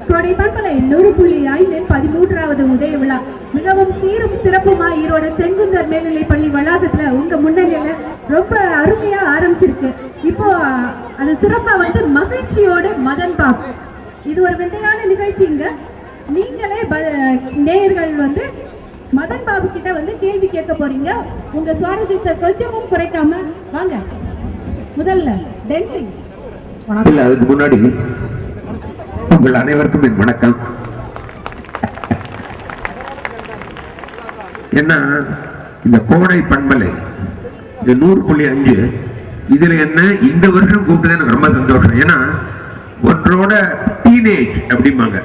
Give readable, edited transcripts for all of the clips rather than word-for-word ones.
கோடை பண்பலை 100.5 13வது உதய விழா மிகவும் சீரும் சிறப்புமா ஈரோடு செங்குந்தர் மேல்நிலை பள்ளி வளாகத்துல உங்க முன்னிலையில ரொம்ப அருமையா ஆரம்பிச்சிருக்கு. இப்போ அது சிறப்பா வந்து மகிழ்ச்சியோட மதன் பாப், இது ஒரு விந்தையான நிகழ்ச்சிங்க. நீங்களே நேயர்கள் வந்து மதன் பாபு கிட்ட வந்து கேள்வி கேட்க போறீங்க. உங்க சுவாரஸ்யத்தை கொஞ்சமும் குறைக்காம வாங்க. முதல்ல டான்சிங். அதுக்கு முன்னாடி உங்கள் அனைவருக்கும் என் வணக்கம். என்ன இந்த கோடை பண்பலை இந்த 100.5 இதுல என்ன இந்த வருஷம் கூப்பிட்டது எனக்கு ரொம்ப சந்தோஷம். ஏன்னா ஒன்றோட டீனேஜ் அப்படிம்பாங்க,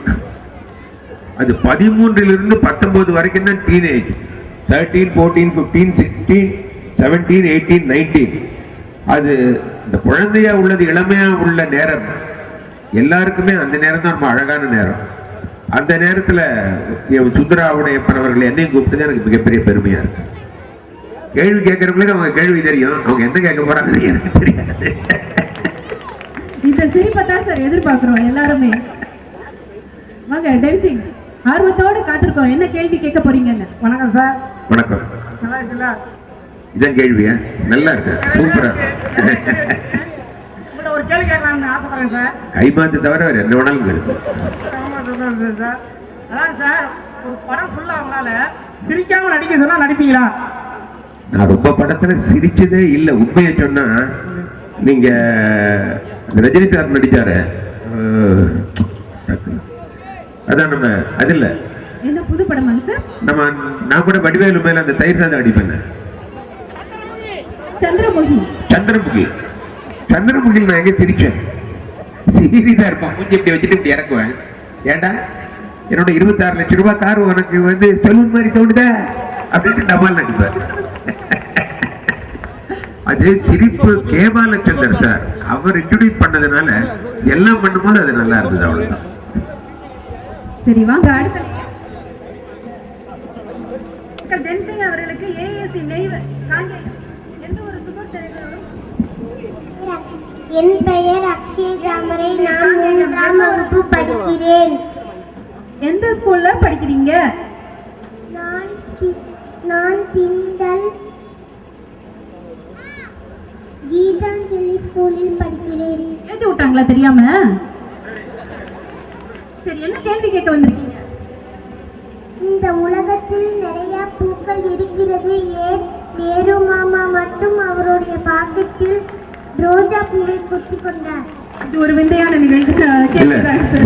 அது 13 19 வரைக்கும் தான் டீனேஜ். 13 14 15 16 17 18 19 அது இந்த குழந்தையா உள்ளது, இளமையா உள்ள நேரம். எல்லாருக்குமே அந்த நேரம் தான் ரொம்ப அழகான நேரம். அந்த நேரத்துல சுந்தராவுடைய அவர்கள் என்னையும் கூப்பிட்டு எனக்கு மிகப்பெரிய பெருமையா இருக்கு. கேள்வி கேட்கறவங்களுக்கு அவங்க கேள்வி தெரியும், அவங்க என்ன கேட்க போறாங்கன்னு எனக்கு தெரியாது. இந்த சிரிப்பத்தான் சார் எதிர்பார்க்கிறோம் எல்லாருமே. வாங்க டான்சிங், ஆர்வத்தோடு காத்திருக்கோம். என்ன கேள்வி கேட்க போறீங்கன்னு. வணக்கம் சார். வணக்கம். நல்லா இருக்குல்ல? இதான் கேள்வியா? நல்லா இருக்கு, சூப்பரா. ஒரு கேள்வி கேட்கலாம்னு ஆசைப்படுறேன் சார். கைமாத்து தவிர வேற என்ன வேணாலும் கேளுங்க சார். அதான் சார், ஒரு படம் ஃபுல்லா அவங்களால சிரிக்காம நடிக்க சொன்னா நடிப்பீங்களா? நான் ரொம்ப படத்துல சிரிச்சதே இல்லை. உண்மையை சொன்னா நீங்க ரஜினி சார் நடிச்சாரு, அதான் நம்ம அது இல்ல என்ன புது படம் சார்? நான் கூட வடிவேலு மேல அந்த தயிர் சாதம் அடிப்பேன். சந்திரமுகி. சந்திரமுகில் நான் எங்க சிரிச்சேன்? சீரியஸா இருப்பேன், மூஞ்சி இப்படி வச்சுட்டு இப்படி இறக்குவேன். ஏண்டா என்னோட 26 லட்சம் ரூபாய் கார் உனக்கு வந்து செலூன் மாதிரி தோணுதா அப்படின்னு டபால் நடிப்பேன். அது சிரிப்பு. கேபாலச்சந்தர் சார் அவர் இன்ட்ரோடியூஸ் பண்ணதுனால எல்லாம் பண்ணும்போது அது நல்லா இருந்தது, அவ்வளவுதான். சரி வாங்க அடுத்த டென்சிங் அவர்களுக்கு ஏஏசி நெய்வ காங்கேயம் எந்த ஒரு சுபர் தெரிவிக்கும். என் பெயர் அக்ஷய் தாமரை. நான் 3ஆம் வகுப்பு படிக்கிறேன். எந்த ஸ்கூல்ல படிக்கிறீங்க? நான் திண்டல் கீதாஞ்சலி ஸ்கூலில் படிக்கிறேன். ஏத்தி விட்டாங்களா தெரியாம? சரி, என்ன கேள்வி கேட்க வந்திருக்கீங்க? இந்த உலகத்தில் நிறைய பூக்கள் இருக்கிறது, ஏன் நேரு மாமா மட்டும் அவருடைய பாக்கெட்டில் ரோஜா பூவை குத்தி கொண்டார்? இது ஒரு விந்தையான நிகழ்ச்சி.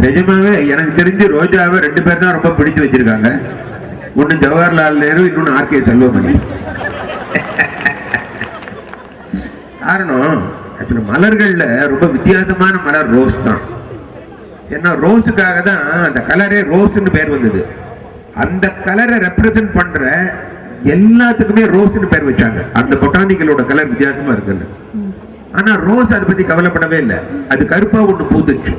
நிஜமாவே எனக்கு தெரிஞ்சு ரோஜாவை 2 பேர் தான் ரொம்ப பிடிச்சு வச்சிருக்காங்க. ஒன்னு ஜவஹர்லால் நேரு, இன்னொன்னு ஆர்கே செல்வமணி. காரணம் ஆக்சுவலி மலர்கள்ல ரொம்ப வித்தியாசமான மலர் ரோஸ் தான். ஏன்னா ரோஸுக்காக தான் அந்த கலரே ரோஸ்ன்னு பேர் வந்தது. அந்த கலரை ரெப்ரசன்ட் பண்ற எல்லாத்துக்குமே ரோஸ்ன்னு பேர் வச்சாங்க. அந்த பொட்டானிக்கலோட கலர் வித்தியாசமா இருக்குல்ல. ஆனா ரோஸ் அதை பத்தி கவலைப்படவே இல்லை. அது கருப்பா ஒண்ணு பூத்துச்சு,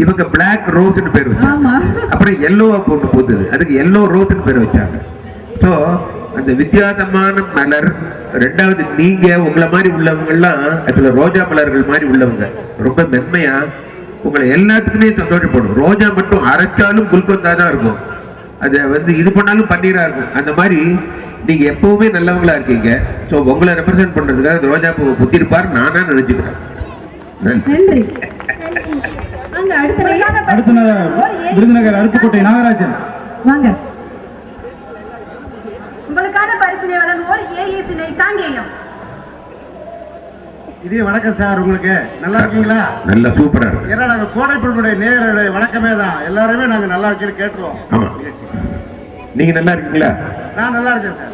இவங்க பிளாக் ரோஸ்ன்னு பேர் வச்சாங்க. அப்புறம் எல்லோவா ஒண்ணு பூத்துது, அதுக்கு எல்லோ ரோஸ்ன்னு பேர் வச்சாங்க. ஸோ அந்த வித்தியாசமான மலர். ரெண்டாவது, நீங்க உங்களை மாதிரி உள்ளவங்க எல்லாம் ஆக்சுவலா ரோஜா மலர்கள் மாதிரி உள்ளவங்க, ரொம்ப மென்மையா உங்களை எல்லாத்துக்குமே சந்தோஷப்படும். ரோஜா மட்டும் அரைச்சாலும் குல்கந்தா தான் இருக்கும், அதை வந்து இது பண்ணாலும் பன்னீரா இருக்கும். அந்த மாதிரி நீங்க எப்பவுமே நல்லவங்களா இருக்கீங்க. ஸோ உங்களை ரெப்ரசென்ட் பண்றதுக்காக ரோஜா பூவை குத்திருப்பார் நானா நினைச்சுக்கிறேன். நன்றி. அடுத்த விருதுநகர் அருப்புக்கோட்டை நாகராஜன். வாங்க. உங்களுக்கான பரிசினை வழங்குவோர் ஏஏசி காங்கேயம். இதே வணக்கம் சார். உங்களுக்கு நல்லா இருக்கீங்களா? நல்ல சூப்பரா இருக்கு. ஏன்னா நாங்க கோடைப்பொருளுடைய நேரடி வழக்கமே தான், எல்லாருமே நாங்க நல்லா இருக்கேன்னு கேட்டுருவோம். ஆமா, நீங்க நல்லா இருக்கீங்களா? நான் நல்லா இருக்கேன் சார்.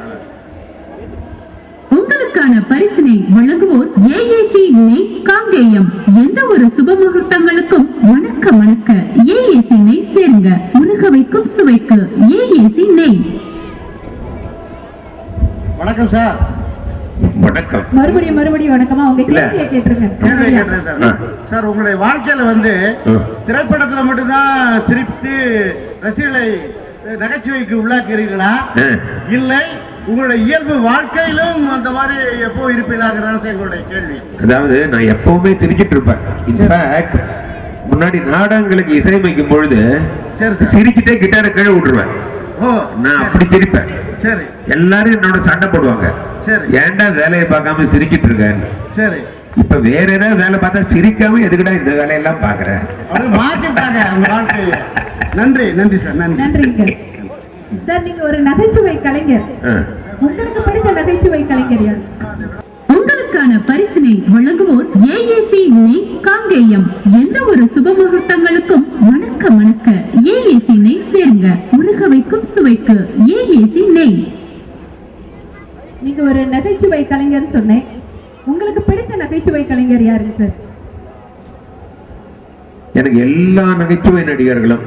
உங்களுக்கான பரிசினை வழங்குவோர் ஏஏசி நெய் காங்கேயம். எந்த ஒரு சுப முகூர்த்தங்களுக்கும் வணக்க ஏஏசி நெய் சேருங்க. உருக வைக்கும் சுவைக்கு ஏஏசி நெய். வணக்கம் சார். வணக்கம். மறுபடியும் வணக்கமா. உங்க கேள்வியை கேட்டுறேன் சார். சார், உங்களுடைய வாழ்க்கையில வந்து திரைப்படத்துல மட்டும்தான் சிரித்து ரசிகர்களை நகைச்சுவைக்கு உள்ளாக்குறீங்களா, இல்லை உங்களுடைய இயல்பு வாழ்க்கையிலும் அந்த மாதிரி எப்போ இருப்பீங்களாங்கிறதா எங்களுடைய கேள்வி. அதாவது நான் எப்பவுமே சிரிச்சிட்டு இருப்பேன். இன்ஃபேக்ட் முன்னாடி நாடகங்களுக்கு இசையமைக்கும் பொழுது சரி சார். சிரிக்கிட்டே கிட்டாரை கீழே விட்டுருவேன். ஓ நான் அப்படி சிரிப்பேன். சரி எல்லாரும் என்னோட சண்டை போடுவாங்க, சரி ஏன்டா வேலையை பார்க்காம சிரிக்கிட்டு இருக்கேன்னு. சரி. இப்ப வேற ஏதாவது வேலை பார்த்தா சிரிக்காம எதுக்குடா இந்த வேலையெல்லாம் பாக்குறேன். அப்படி மாத்திட்டாங்க உங்க வாழ்க்கையை. நன்றி நன்றி சார், நன்றி. நன்றிங்க சார். நீங்க ஒரு நகைச்சுவை கலைஞர். உங்களுக்கு பிடிச்ச நகைச்சுவை கலைஞர் யார்? உங்களுக்கான பரிசினை வழங்குவோர் ஏஏசி நெய் காங்கேயம். எந்த ஒரு சுப முகூர்த்தங்களுக்கும் மணக்க மணக்க ஏஏசி நெய் சேருங்க. உருக வைக்கும் சுவைக்கு ஏஏசி நெய். நீங்க ஒரு நகைச்சுவை கலைஞர் சொன்னேன். உங்களுக்கு பிடிச்ச நகைச்சுவை கலைஞர் யாருங்க சார்? எனக்கு எல்லா நகைச்சுவை நடிகர்களும்,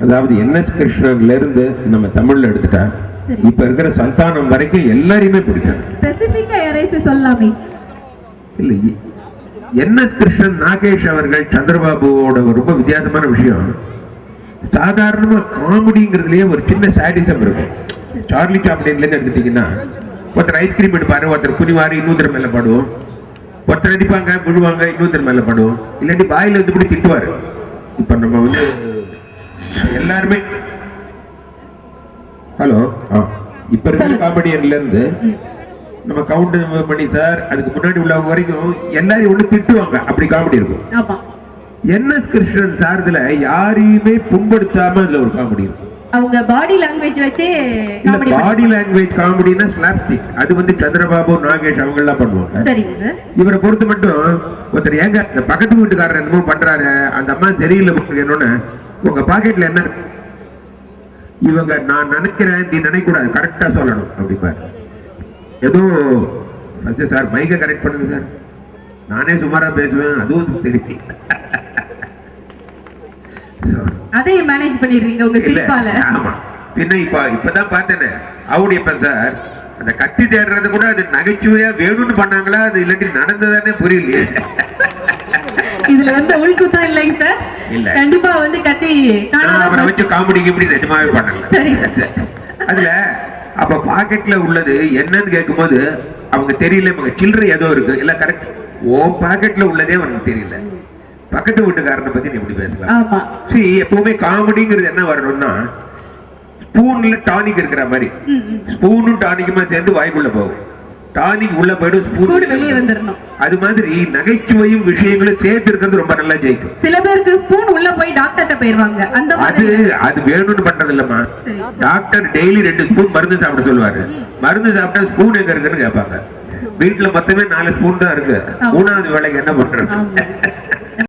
அதாவது என்எஸ் கிருஷ்ணன்ல இருந்து நம்ம தமிழ்ல எடுத்துட்டா சரி. இப்ப இருக்கிற சந்தானம் வரைக்கும் எல்லாரையுமே பிடிக்கும். ஸ்பெசிபிக்கா யாரையும் சொல்லாமே. இல்ல, என்எஸ் கிருஷ்ணன், நாகேஷ் அவர்கள், சந்திரபாபுவோட ரொம்ப வித்தியாசமான விஷயம், சாதாரணமா காமெடிங்கிறதுலயே ஒரு சின்ன சாடிசம் இருக்கும். சார்லி சாப்ளின்ல இருந்து எடுத்துட்டீங்கன்னா, ஒருத்தர் ஐஸ்கிரீம் எடுப்பாரு, ஒருத்தர் குனிவாரு, இன்னொருத்தர் மேல பாடுவோம், ஒருத்தர் அடிப்பாங்க விழுவாங்க, இன்னொருத்தர் மேல பாடுவோம், இல்லாட்டி வாயில வந்து இப்படி திட்டுவாரு. இப்ப நம்ம வந்து எல்லாருமே ஹலோ இப்ப இருக்கிற காமெடியன்ல இருந்து நம்ம கவுண்டர் பண்ணி சார், அதுக்கு முன்னாடி உள்ளவங்க வரைக்கும் எல்லாரையும் ஒண்ணு திட்டுவாங்க, அப்படி காமெடி இருக்கும். ஆமா. என்எஸ் கிருஷ்ணன் சார்துல யாரையுமே புண்படுத்தாம அதுல ஒரு காமெடி இருக்கும். அவங்க பாடி லாங்குவேஜ் வச்சே இல்ல, பாடி லாங்குவேஜ் காமெடினா ஸ்லாப்ஸ்டிக், அது வந்து சந்திரபாபு, நாகேஷ் அவங்க எல்லாம் பண்ணுவாங்க. சரிங்க சார். இவரை பொறுத்த மட்டும் ஒருத்தர் ஏங்க இந்த பக்கத்து வீட்டுக்காரர் என்னமோ பண்றாரு, அந்த அம்மா சரியில்லை என்னன்னு, உங்க பாக்கெட்ல என்ன, இவங்க நான் நினைக்கிறேன் நீ நினைக்க கூடாது, கரெக்டா சொல்லணும் அப்படிப்பாரு. ஏதோ ஃபர்ஸ்ட் சார் மைக்க கரெக்ட் பண்ணுங்க சார், நானே சுமாரா பேசுவேன், அதுவும் தெரியும். அதையும் மேனேஜ் பண்ணிடுறீங்க உங்க சிரிப்பால. ஆமா, பின்ன இப்பதான் பார்த்தேனே அவடியப்ப சார், அந்த கத்தி தேடுறது கூட அது நகைச்சுவையா வேணும்னு பண்ணாங்களா, அது இல்லாட்டி நடந்ததானே புரியலையே. இதுல வந்து உள்குத்தா இல்லைங்க சார். இல்ல, கண்டிப்பா வந்து கத்தி அவரை வச்சு காமெடி இப்படி நிஜமாவே பண்ணல. சரி. அதுல அப்ப பாக்கெட்ல உள்ளது என்னன்னு கேட்கும் போது அவங்க தெரியல, சில்லறை ஏதோ இருக்கு இல்ல, கரெக்ட், ஓ பாக்கெட்ல உள்ளதே அவனுக்கு தெரியல, பக்கத்து வீட்டுக்காரனை பத்தி நீ எப்படி பேசலாம். சரி, எப்பவுமே காமெடிங்கிறது என்ன வரணும்னா, ஸ்பூன்ல டானிக் இருக்கிற மாதிரி, ஸ்பூனும் டானிக்குமா சேர்ந்து வாய்க்குள்ள போகும், டானிக் உள்ள போயிடும், ஸ்பூன் வெளியே வந்துடணும். அது மாதிரி நகைச்சுவையும் விஷயங்களும் சேர்த்து இருக்கிறது ரொம்ப நல்லா ஜெயிக்கும். சில பேருக்கு ஸ்பூன் உள்ள போய் டாக்டர்ட்ட போயிருவாங்க, அந்த அது அது வேணும்னு பண்றது இல்லம்மா. டாக்டர் டெய்லி 2 ஸ்பூன் மருந்து சாப்பிட சொல்லுவாரு, மருந்து சாப்பிட்டா ஸ்பூன் எங்க இருக்குன்னு கேட்பாங்க. வீட்டுல மொத்தமே 4 ஸ்பூன் தான் இருக்கு, 3வது வேலைக்கு என்ன பண்றது?